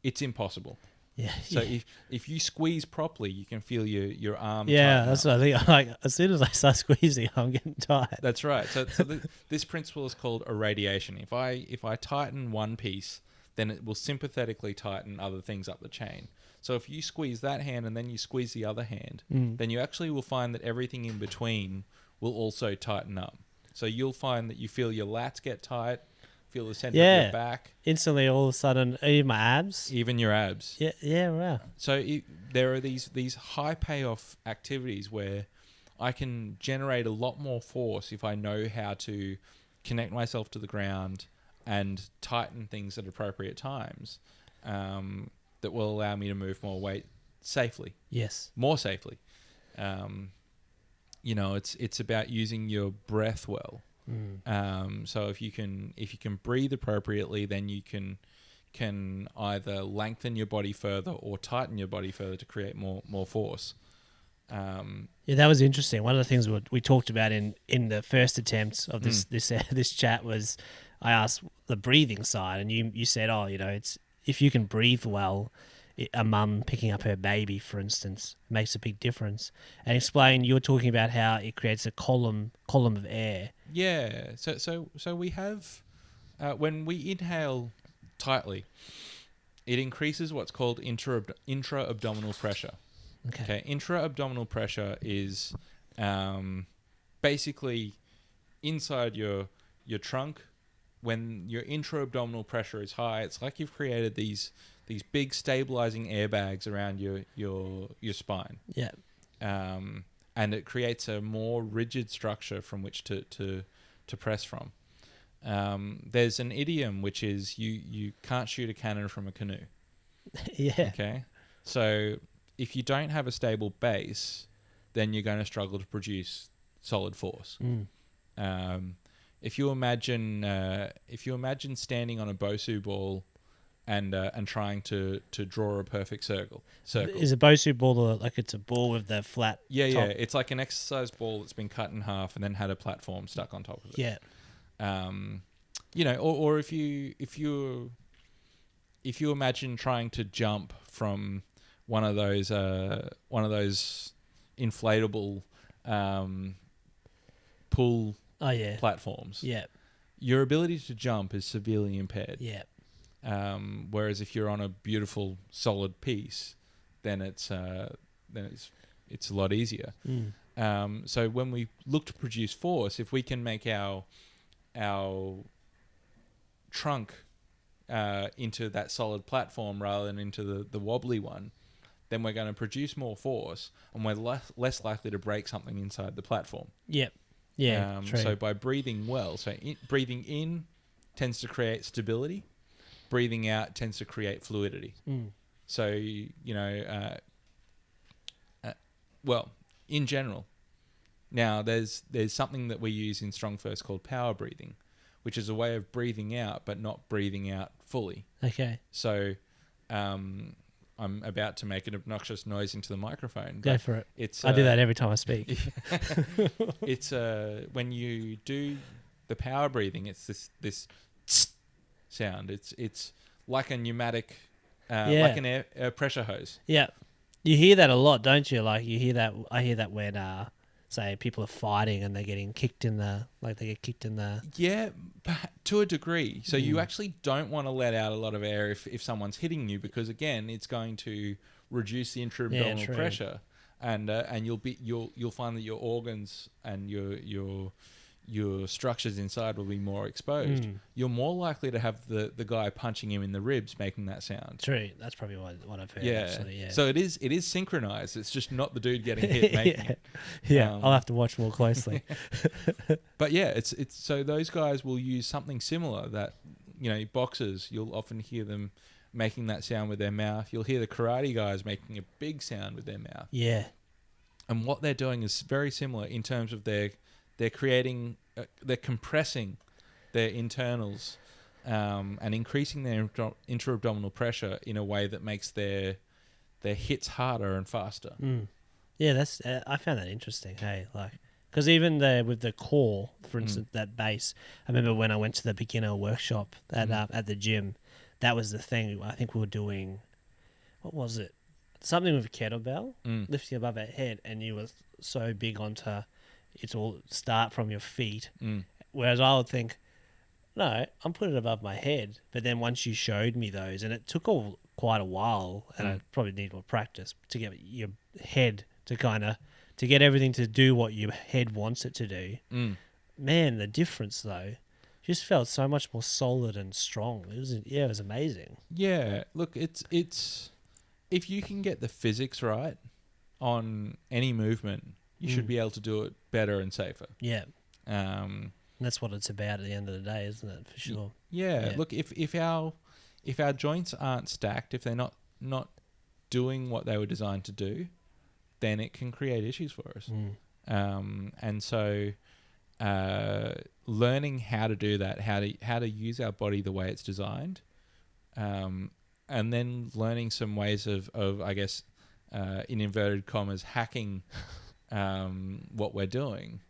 It's impossible. Yeah. So if you squeeze properly, you can feel your arm. Yeah, that's what I think. Like as soon as I start squeezing, I'm getting tight. That's right. So this principle is called irradiation. If I tighten one piece, then it will sympathetically tighten other things up the chain. So if you squeeze that hand and then you squeeze the other hand, then you actually will find that everything in between will also tighten up. So you'll find that you feel your lats get tight, feel the center of your back. Instantly, all of a sudden, even my abs. Even your abs. Yeah, wow. So there are these high payoff activities where I can generate a lot more force if I know how to connect myself to the ground and tighten things at appropriate times, that will allow me to move more weight safely. Yes. More safely. It's about using your breath well. So if you can breathe appropriately, then you can either lengthen your body further or tighten your body further to create more force. Yeah, that was interesting. One of the things we talked about in the first attempt of this chat was I asked the breathing side, and you said, it's if you can breathe well, a mum picking up her baby, for instance, makes a big difference. And explain, you were talking about how it creates a column of air. Yeah. So we have when we inhale tightly, it increases what's called intra-abdominal pressure. Okay. Intra-abdominal pressure is basically inside your trunk. When your intra-abdominal pressure is high, it's like you've created these big stabilizing airbags around your spine. Yeah. And it creates a more rigid structure from which to press from. There's an idiom which is you can't shoot a cannon from a canoe. Yeah. Okay. So if you don't have a stable base, then you're going to struggle to produce solid force. If you imagine standing on a Bosu ball and trying to draw a perfect circle. Is a Bosu ball like it's a ball with the flat top? Yeah. It's like an exercise ball that's been cut in half and then had a platform stuck on top of it. Yeah. Or if you imagine trying to jump from one of those inflatable pull platforms. Yeah. Your ability to jump is severely impaired. Yeah. Whereas if you're on a beautiful solid piece, then it's a lot easier. So when we look to produce force, if we can make our trunk into that solid platform rather than into the wobbly one, then we're going to produce more force and we're less likely to break something inside the platform. Yep. Yeah. True. So by breathing well, breathing in tends to create stability. Breathing out tends to create fluidity. So, in general. Now, there's something that we use in Strong First called power breathing, which is a way of breathing out but not breathing out fully. Okay. So, I'm about to make an obnoxious noise into the microphone. Go for it. I do that every time I speak. It's when you do the power breathing, it's this sound. It's like a pneumatic, like an air pressure hose. Yeah, you hear that a lot, don't you? Like you hear that. I hear that when say people are fighting and they're getting kicked in the Yeah, to a degree. So you actually don't want to let out a lot of air if someone's hitting you, because again, it's going to reduce the intra-abdominal pressure. and you'll find that your organs and your structures inside will be more exposed. You're more likely to have the guy punching him in the ribs making that sound. True, that's probably what I've heard. Yeah. Actually, yeah. So it is synchronized. It's just not the dude getting hit making it. Yeah, I'll have to watch more closely. But yeah, it's so those guys will use something similar that, boxers, you'll often hear them making that sound with their mouth. You'll hear the karate guys making a big sound with their mouth. Yeah. And what they're doing is very similar in terms of they're creating, they're compressing their internals and increasing their intra-abdominal pressure in a way that makes their hits harder and faster. Yeah, that's I found that interesting. Hey, because even with the core, for instance, that base. I remember when I went to the beginner workshop at the gym. That was the thing. I think we were doing. What was it? Something with a kettlebell, lifting above our head, and you were so big onto it's all start from your feet. Whereas I would think, no, I'm putting it above my head. But then once you showed me those, and it took quite a while, and I probably need more practice to get your head to to get everything to do what your head wants it to do. Man, the difference though, just felt so much more solid and strong. It was amazing. Yeah, look, it's if you can get the physics right on any movement, you should be able to do it better and safer. Yeah. And that's what it's about at the end of the day, isn't it? For sure. Yeah. Look, if our joints aren't stacked, if they're not doing what they were designed to do, then it can create issues for us. And so learning how to do that, how to use our body the way it's designed, and then learning some ways of I guess, in inverted commas, hacking what we're doing,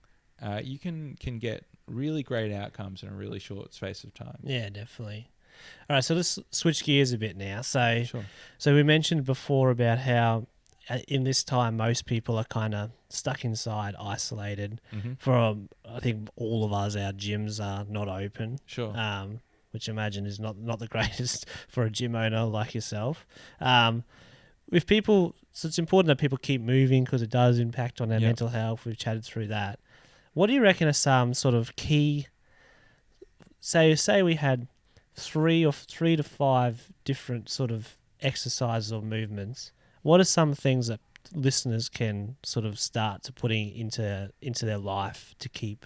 you can get really great outcomes in a really short space of time. Yeah, definitely. All right, so let's switch gears a bit now. So, Sure. So we mentioned before about how in this time most people are kind of stuck inside, isolated. For I think all of us, our gyms are not open. Sure. Which I imagine is not the greatest for a gym owner like yourself. With people, so it's important that people keep moving because it does impact on their mental health. We've chatted through that. What do you reckon are some sort of key? Say we had 3 to 5 different sort of exercises or movements. What are some things that listeners can sort of start to putting into their life to keep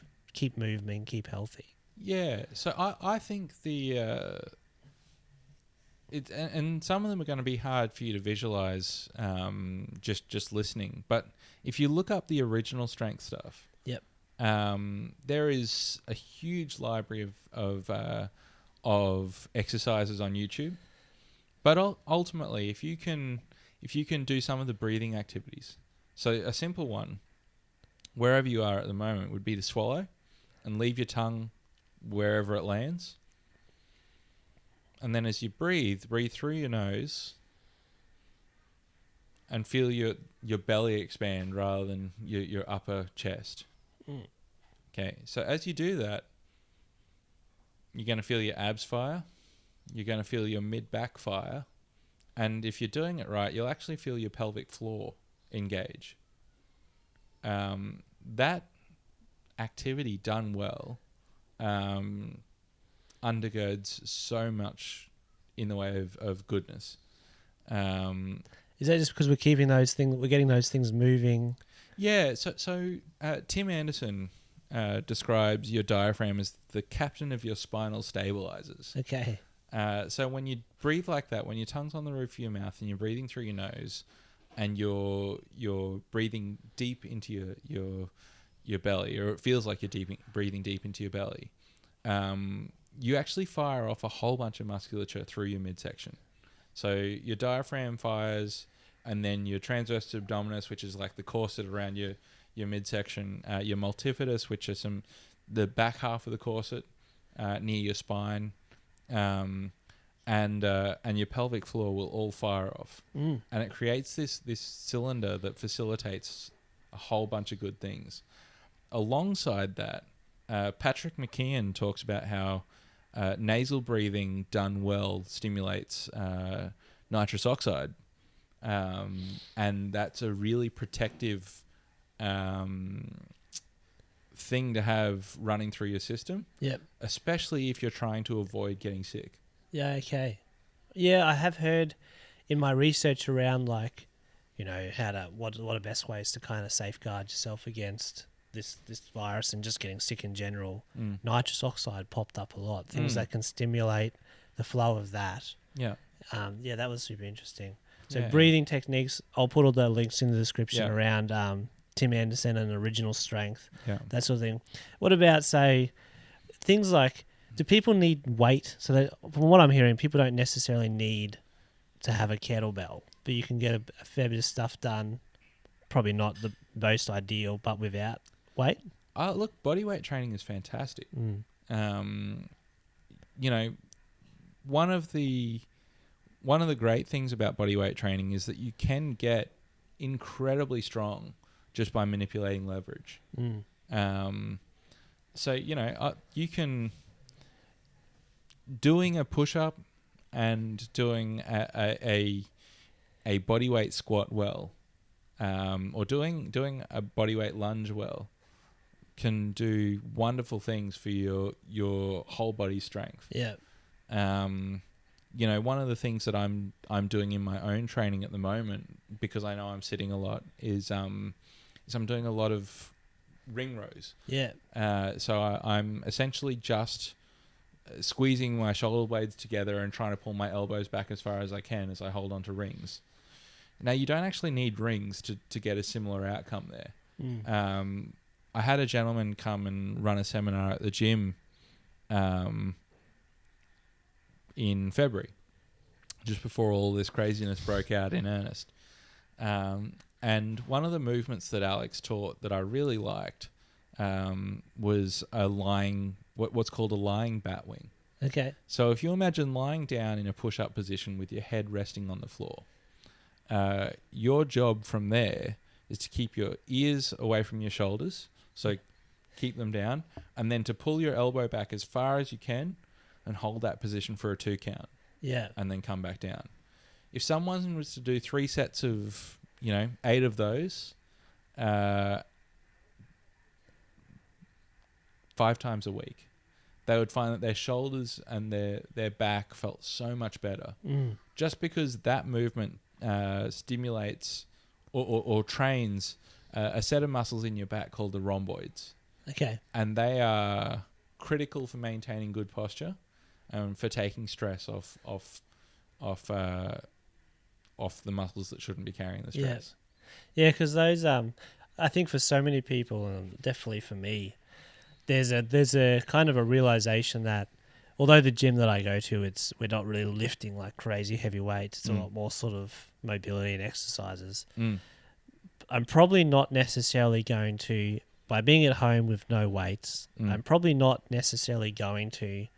moving, keep healthy? Yeah, so I think and some of them are going to be hard for you to visualize just listening. But if you look up the original strength stuff, there is a huge library of exercises on YouTube. But ultimately, if you can do some of the breathing activities, so a simple one, wherever you are at the moment, would be to swallow and leave your tongue wherever it lands. And then as you breathe through your nose and feel your belly expand rather than your upper chest. Okay, so as you do that, you're going to feel your abs fire. You're going to feel your mid-back fire. And if you're doing it right, you'll actually feel your pelvic floor engage. That activity done well undergirds so much in the way of goodness. Is that just because we're getting those things moving? Yeah. So Tim Anderson describes your diaphragm as the captain of your spinal stabilizers. Okay. So when you breathe like that, when your tongue's on the roof of your mouth and you're breathing through your nose, and you're breathing deep into your belly, or it feels like you're breathing deep into your belly, you actually fire off a whole bunch of musculature through your midsection. So your diaphragm fires, and then your transverse abdominis, which is like the corset around your midsection, your multifidus, which is the back half of the corset near your spine, and your pelvic floor will all fire off, and it creates this cylinder that facilitates a whole bunch of good things. Alongside that, Patrick McKeon talks about how nasal breathing done well stimulates nitrous oxide, and that's a really protective thing to have running through your system. Yep. Especially if you're trying to avoid getting sick. Yeah, okay. Yeah, I have heard in my research around, like, you know, what are the best ways to kind of safeguard yourself against this virus and just getting sick in general. Nitrous oxide popped up a lot. Things that can stimulate the flow of that. Yeah. Yeah, that was super interesting. So Yeah. breathing techniques, I'll put all the links in the description Yeah. around Tim Anderson and Original Strength, Yeah. that sort of thing. What about, say, things like, do people need weight? So that, from what I'm hearing, people don't necessarily need to have a kettlebell, but you can get a fair bit of stuff done. Probably not the most ideal, but without weight. Look, body weight training is fantastic. You know, one of the great things about body weight training is that you can get incredibly strong just by manipulating leverage. So, you know, you can, doing a push-up and doing a body weight squat well, or doing a body weight lunge well, can do wonderful things for your whole body strength. Yeah. You know, one of the things that I'm doing in my own training at the moment, because I know I'm sitting a lot, is I'm doing a lot of ring rows. Yeah. So I'm essentially just squeezing my shoulder blades together and trying to pull my elbows back as far as I can as I hold onto rings. Now, you don't actually need rings to get a similar outcome there. I had a gentleman come and run a seminar at the gym in February, just before all this craziness broke out in earnest. And one of the movements that Alex taught that I really liked was what's called a lying bat wing. Okay. So if you imagine lying down in a push-up position with your head resting on the floor, your job from there is to keep your ears away from your shoulders, so keep them down, and then to pull your elbow back as far as you can and hold that position for a 2 count. Yeah. And then come back down. If someone was to do 3 sets of, 8 of those, 5 times a week, they would find that their shoulders and their back felt so much better. Just because that movement stimulates or trains a set of muscles in your back called the rhomboids. Okay. And they are critical for maintaining good posture and for taking stress off the muscles that shouldn't be carrying the stress. Yeah, because those I think for so many people, and definitely for me, there's a kind of a realization that although the gym that I go to, we're not really lifting like crazy heavy weights. It's a lot more sort of mobility and exercises. I'm probably not necessarily going to, by being at home with no weights, I'm probably not necessarily going to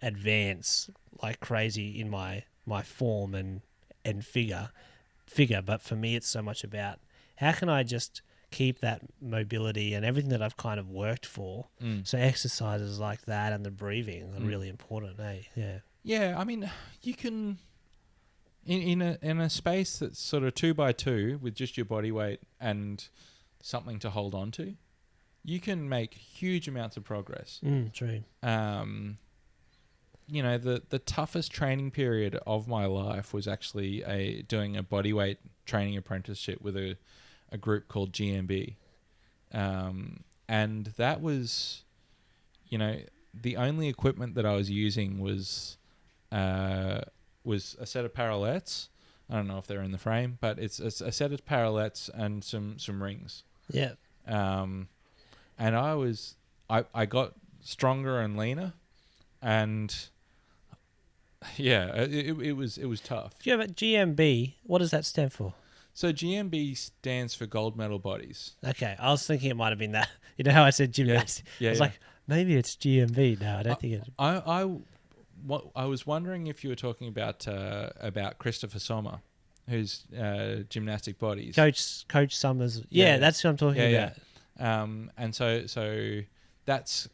advance like crazy in my form and figure. But for me, it's so much about how can I just keep that mobility and everything that I've kind of worked for. So exercises like that and the breathing are really important, eh? Yeah. Yeah, I mean, you can in a space that's sort of 2x2 with just your body weight and something to hold on to, you can make huge amounts of progress. True. The toughest training period of my life was actually doing a bodyweight training apprenticeship with a group called GMB. And that was, the only equipment that I was using was a set of parallettes. I don't know if they're in the frame, but it's a set of parallettes and some rings. Yeah. And I got stronger and leaner, and it was tough. Do you have a GMB? What does that stand for? So GMB stands for gold medal bodies. Okay, I was thinking it might have been that. You know how I said gymnastics? Yeah, I was like, maybe it's GMB. No, I don't think it's. I was wondering if you were talking about Christopher Sommer, who's gymnastic bodies. Coach Summers. Yeah, that's what I'm talking about. And so that's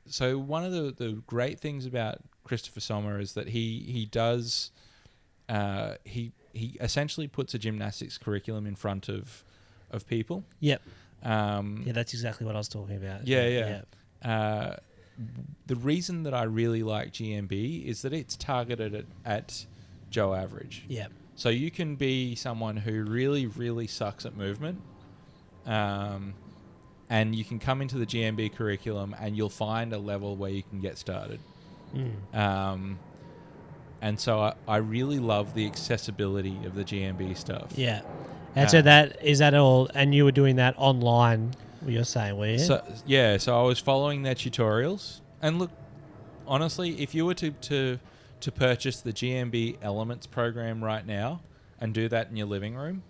one of the great things about Christopher Sommer is that he he essentially puts a gymnastics curriculum in front of people. Yep. Yeah, that's exactly what I was talking about. Yeah. The reason that I really like GMB is that it's targeted at Joe Average. Yep. So you can be someone who really, really sucks at movement, and you can come into the GMB curriculum and you'll find a level where you can get started. And so I really love the accessibility of the GMB stuff. Yeah. And so is that all? And you were doing that online, you're saying, were you? So I was following their tutorials. And look, honestly, if you were to purchase the GMB Elements program right now and do that in your living room,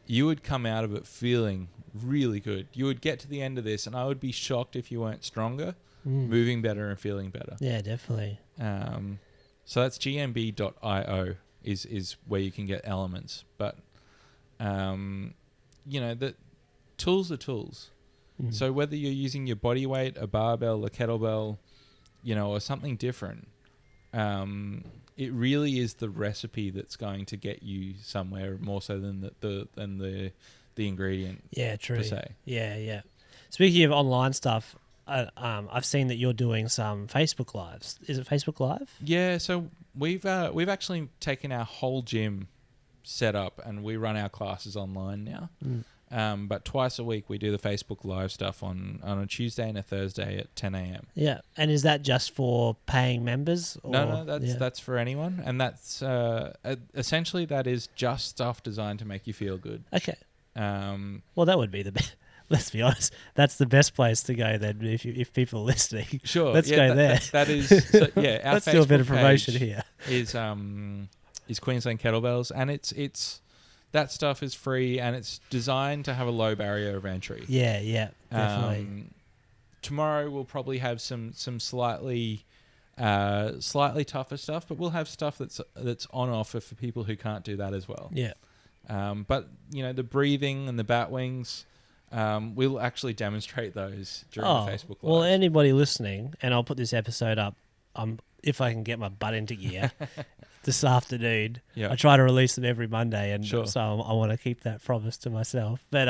you would come out of it feeling really good. You would get to the end of this, and I would be shocked if you weren't stronger, moving better and feeling better. Yeah, definitely. So that's gmb.io is where you can get Elements. But, the tools are tools. So whether you're using your body weight, a barbell, a kettlebell, or something different, it really is the recipe that's going to get you somewhere more so than the ingredient. Yeah, true. Per se. Yeah. Speaking of online stuff, I've seen that you're doing some Facebook Lives. Is it Facebook Live? Yeah, so we've actually taken our whole gym set up and we run our classes online now. But twice a week we do the Facebook Live stuff on a Tuesday and a Thursday at 10 a.m. Yeah, and is that just for paying members? Or? No, that's for anyone, and that's essentially that is just stuff designed to make you feel good. Okay. Well, that would be the best. Let's be honest. That's the best place to go then if people are listening. Sure. Let's go there. That is. So, yeah. Our Let's Facebook do a bit of promotion here. Is Queensland Kettlebells, and it's that stuff is free and it's designed to have a low barrier of entry. Yeah, definitely. Tomorrow we'll probably have some slightly tougher stuff, but we'll have stuff that's on offer for people who can't do that as well. Yeah. But the breathing and the bat wings, we'll actually demonstrate those during the Facebook Live. Well, anybody listening, and I'll put this episode up if I can get my butt into gear this afternoon. Yeah. I try to release them every Monday, and Sure. so I want to keep that promise to myself. But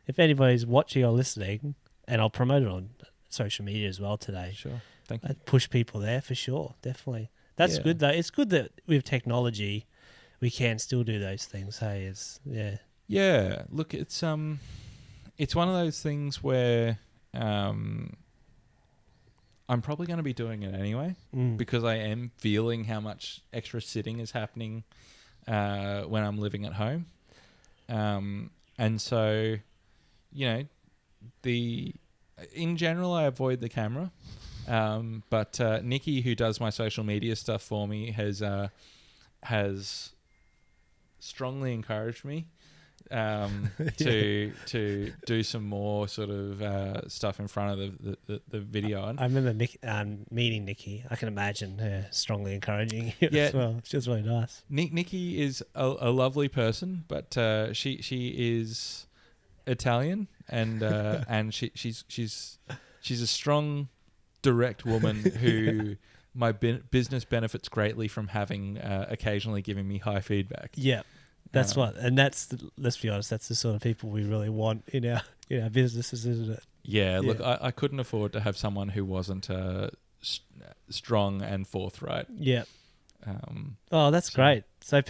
if anybody's watching or listening, and I'll promote it on social media as well today. Sure. Thank you. I'd push people there for sure, definitely. That's good though. It's good that with technology, we can still do those things. Hey, Yeah. Look, it's one of those things where I'm probably going to be doing it anyway because I am feeling how much extra sitting is happening when I'm living at home, and so in general I avoid the camera. But Nikki, who does my social media stuff for me, has strongly encouraged me to do some more sort of stuff in front of the video. I remember meeting Nikki. I can imagine her strongly encouraging you as well. She was really nice. Nikki is a lovely person, but she is Italian and and she's a strong, direct woman who my business benefits greatly from having occasionally giving me high feedback. Yeah, that's let's be honest, that's the sort of people we really want in our businesses, isn't it? Yeah, look, I couldn't afford to have someone who wasn't strong and forthright. Yeah. That's great. So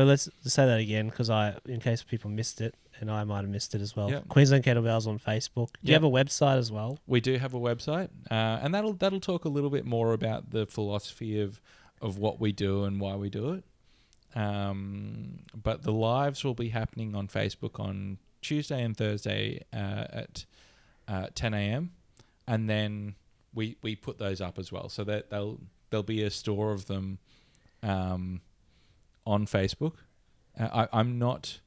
let's say that again, because in case people missed it, and I might have missed it as well. Yep. Queensland Kettlebells on Facebook. Do you have a website as well? We do have a website, and that'll talk a little bit more about the philosophy of what we do and why we do it. But the lives will be happening on Facebook on Tuesday and Thursday at 10 a.m. and then we put those up as well, so that there'll be a store of them on Facebook. I'm not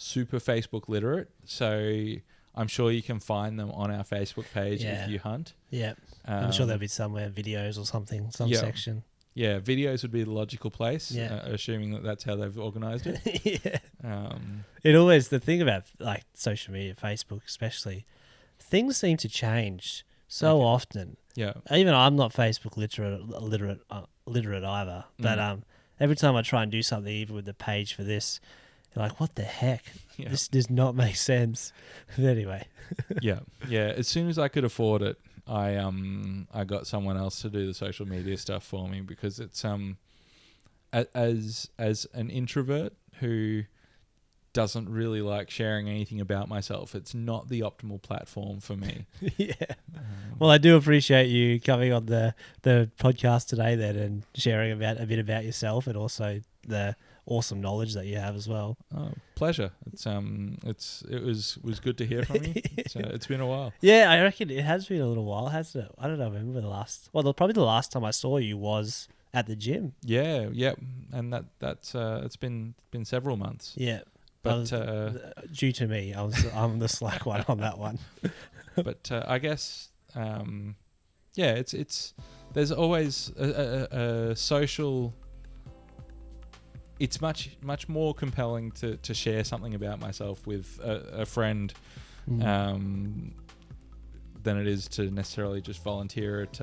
super Facebook literate, so I'm sure you can find them on our Facebook page if you hunt. Yeah, I'm sure there'll be somewhere videos or something, section. Yeah, videos would be the logical place, assuming that's how they've organised it. The thing about like social media, Facebook especially, things seem to change so often. Yeah, even I'm not Facebook literate either, but every time I try and do something, even with the page for this, you're like, what the heck? Yeah. This does not make sense. But anyway. Yeah. As soon as I could afford it, I got someone else to do the social media stuff for me, because it's as an introvert who doesn't really like sharing anything about myself, it's not the optimal platform for me. Yeah. Well, I do appreciate you coming on the podcast today then and sharing a bit about yourself, and also the awesome knowledge that you have as well. Oh, pleasure. It was good to hear from you. It's been a while. Yeah, I reckon it has been a little while, hasn't it? I don't know. I remember probably the last time I saw you was at the gym. Yeah, and that's it's been several months. Yeah, but due to me, I'm the slack one on that one. But I guess it's there's always a social. It's much more compelling to share something about myself with a friend than it is to necessarily just volunteer it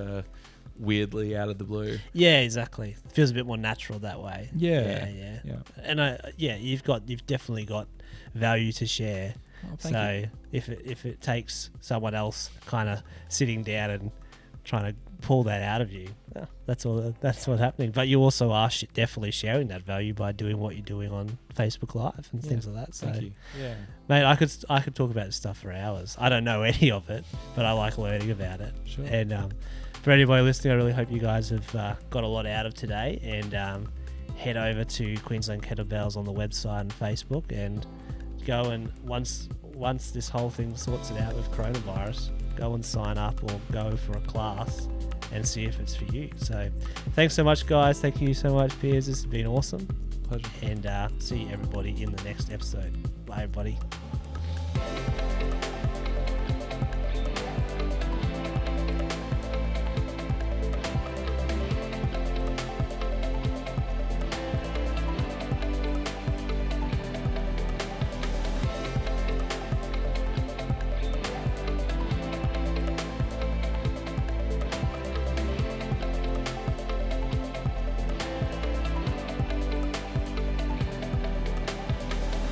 weirdly out of the blue. Yeah, exactly. It feels a bit more natural that way. Yeah. And you've definitely got value to share. Oh, thank you. if it takes someone else kind of sitting down and trying to pull that out of you, that's what's happening. But you also are definitely sharing that value by doing what you're doing on Facebook Live and things like that. So, thank you. Yeah, mate, I could talk about this stuff for hours. I don't know any of it, but I like learning about it. Sure. And for anybody listening, I really hope you guys have got a lot out of today. And head over to Queensland Kettlebells on the website and Facebook, and go and once this whole thing sorts it out with coronavirus, go and sign up or go for a class and see if it's for you. So thanks so much, guys. Thank you so much, Piers. This has been awesome. Pleasure. And see everybody in the next episode. Bye, everybody.